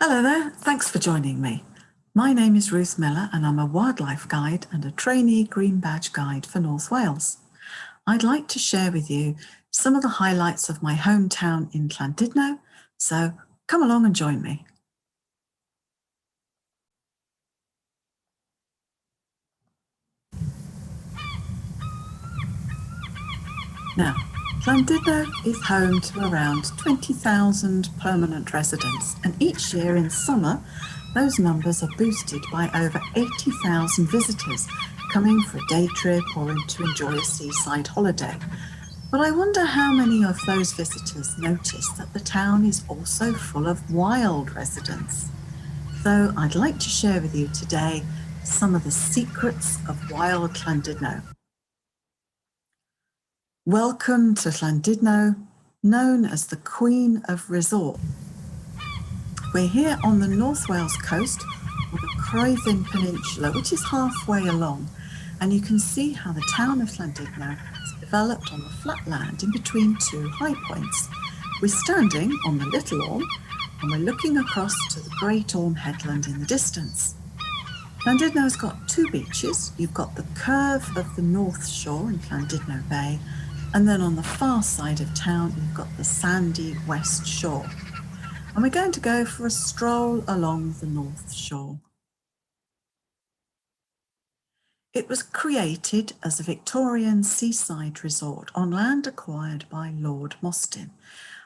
Hello there, thanks for joining me. My name is Ruth Miller and I'm a wildlife guide and a trainee Green Badge guide for North Wales. I'd like to share with you some of the highlights of my hometown in Llandudno, so come along and join me. Now, Llandudno is home to around 20,000 permanent residents, and each year in summer, those numbers are boosted by over 80,000 visitors coming for a day trip or to enjoy a seaside holiday. But I wonder how many of those visitors notice that the town is also full of wild residents. So I'd like to share with you today some of the secrets of wild Llandudno. Welcome to Llandudno, known as the Queen of Resort. We're here on the North Wales coast on the Croedyn Peninsula, which is halfway along, and you can see how the town of Llandudno has developed on the flat land in between two high points. We're standing on the Little Orme and we're looking across to the Great Orme headland in the distance. Llandudno's got two beaches. You've got the curve of the North Shore in Llandudno Bay, and then on the far side of town, you've got the sandy West Shore. And we're going to go for a stroll along the North Shore. It was created as a Victorian seaside resort on land acquired by Lord Mostyn,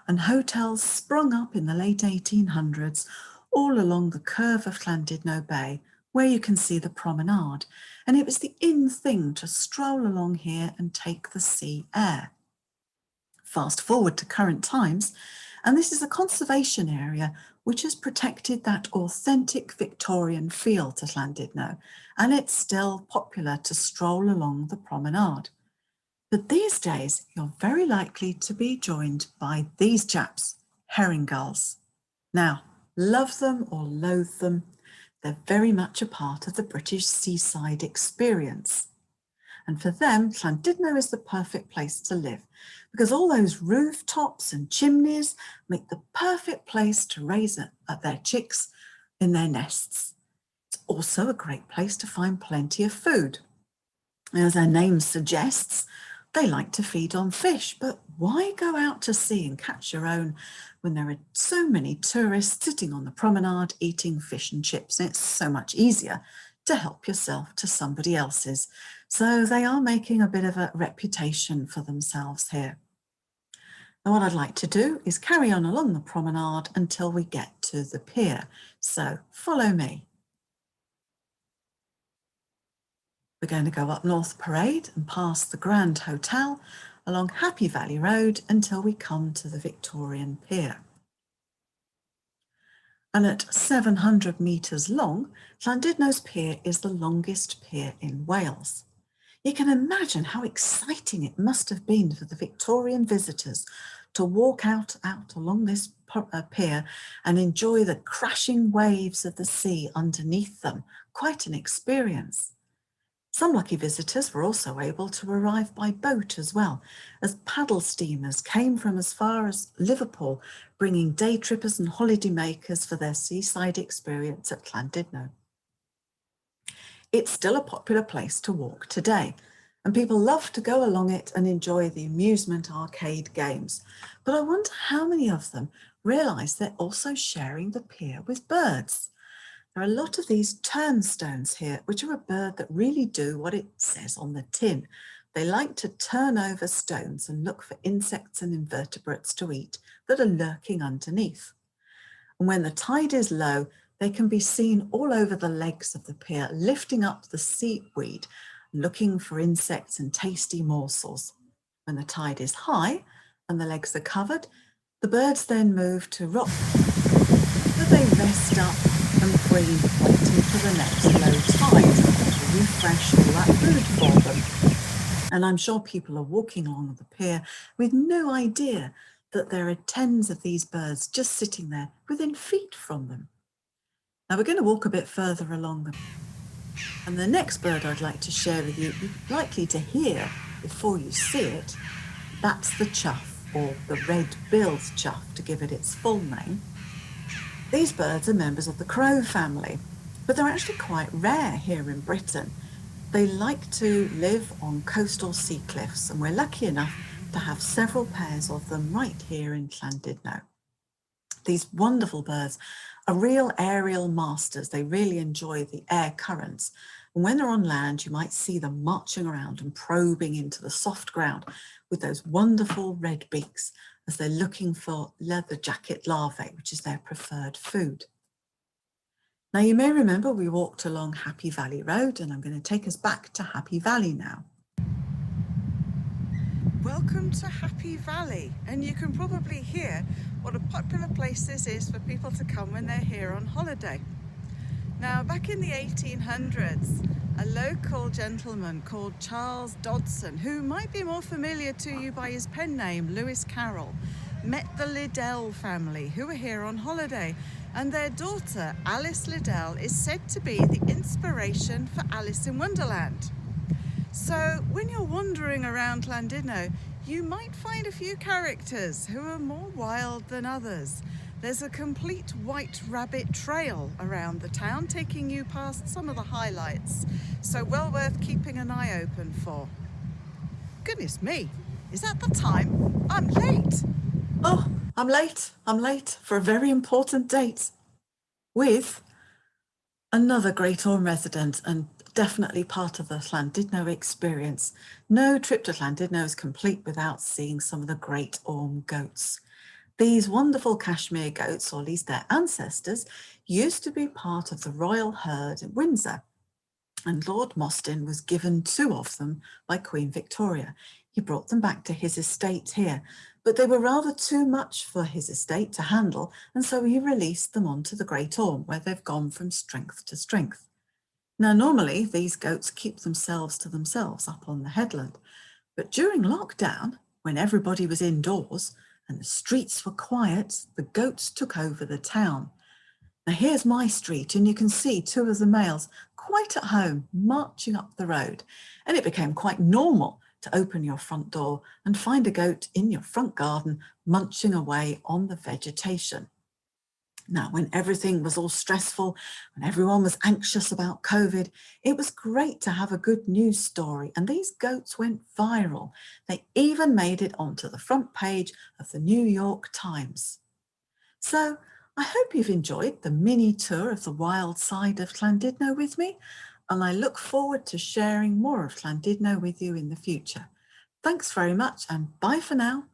and hotels sprung up in the late 1800s all along the curve of Llandudno Bay, where you can see the promenade, and it was the in thing to stroll along here and take the sea air. Fast forward to current times, and this is a conservation area which has protected that authentic Victorian feel to Llandudno, and it's still popular to stroll along the promenade. But these days, you're very likely to be joined by these chaps, herring gulls. Now, love them or loathe them, they're very much a part of the British seaside experience. And for them, Llandudno is the perfect place to live because all those rooftops and chimneys make the perfect place to raise their chicks in their nests. It's also a great place to find plenty of food. As their name suggests, they like to feed on fish, but why go out to sea and catch your own when there are so many tourists sitting on the promenade eating fish and chips? And it's so much easier to help yourself to somebody else's. So they are making a bit of a reputation for themselves here. Now what I'd like to do is carry on along the promenade until we get to the pier. So follow me. We're going to go up North Parade and past the Grand Hotel along Happy Valley Road until we come to the Victorian Pier. And at 700 metres long, Llandudno's pier is the longest pier in Wales. You can imagine how exciting it must have been for the Victorian visitors to walk out along this pier and enjoy the crashing waves of the sea underneath them. Quite an experience. Some lucky visitors were also able to arrive by boat as well, as paddle steamers came from as far as Liverpool, bringing day trippers and holidaymakers for their seaside experience at Llandudno. It's still a popular place to walk today, and people love to go along it and enjoy the amusement arcade games. But I wonder how many of them realise they're also sharing the pier with birds. There are a lot of these turnstones here, which are a bird that really do what it says on the tin. They like to turn over stones and look for insects and invertebrates to eat that are lurking underneath. And when the tide is low, they can be seen all over the legs of the pier, lifting up the seaweed, looking for insects and tasty morsels. When the tide is high and the legs are covered, the birds then move to rock, where they rest up and breathe, waiting for the next low tide to refresh all that food for them. And I'm sure people are walking along the pier with no idea that there are tens of these birds just sitting there within feet from them. Now we're going to walk a bit further along them. And the next bird I'd like to share with you, you're likely to hear before you see it, that's the chough, or the red-billed chough to give it its full name. These birds are members of the crow family, but they're actually quite rare here in Britain. They like to live on coastal sea cliffs, and we're lucky enough to have several pairs of them right here in Llandudno. These wonderful birds are real aerial masters. They really enjoy the air currents. And when they're on land, you might see them marching around and probing into the soft ground with those wonderful red beaks as they're looking for leather jacket larvae, which is their preferred food. Now, you may remember we walked along Happy Valley Road, and I'm going to take us back to Happy Valley now. Welcome to Happy Valley, and you can probably hear what a popular place this is for people to come when they're here on holiday. Now, back in the 1800s, a local gentleman called Charles Dodson, who might be more familiar to you by his pen name, Lewis Carroll, met the Liddell family, who were here on holiday, and their daughter, Alice Liddell, is said to be the inspiration for Alice in Wonderland. So when you're wandering around Llandudno, you might find a few characters who are more wild than others. There's a complete white rabbit trail around the town, taking you past some of the highlights, so well worth keeping an eye open for. Goodness me, is that the time? I'm late. Oh, I'm late for a very important date with another Great Orme resident and definitely part of the Llandudno experience. No trip to Llandudno is complete without seeing some of the Great Orme goats. These wonderful cashmere goats, or at least their ancestors, used to be part of the royal herd at Windsor, and Lord Mostyn was given 2 of them by Queen Victoria. He brought them back to his estate here, but they were rather too much for his estate to handle, and so he released them onto the Great Orme, where they've gone from strength to strength. Now, normally these goats keep themselves to themselves up on the headland, but during lockdown, when everybody was indoors and the streets were quiet, the goats took over the town. Now here's my street, and you can see 2 of the males quite at home marching up the road, and it became quite normal to open your front door and find a goat in your front garden munching away on the vegetation. Now, when everything was all stressful, when everyone was anxious about COVID, it was great to have a good news story, and these goats went viral. They even made it onto the front page of the New York Times. So I hope you've enjoyed the mini tour of the wild side of Llandudno with me, and I look forward to sharing more of Llandudno with you in the future. Thanks very much, and bye for now.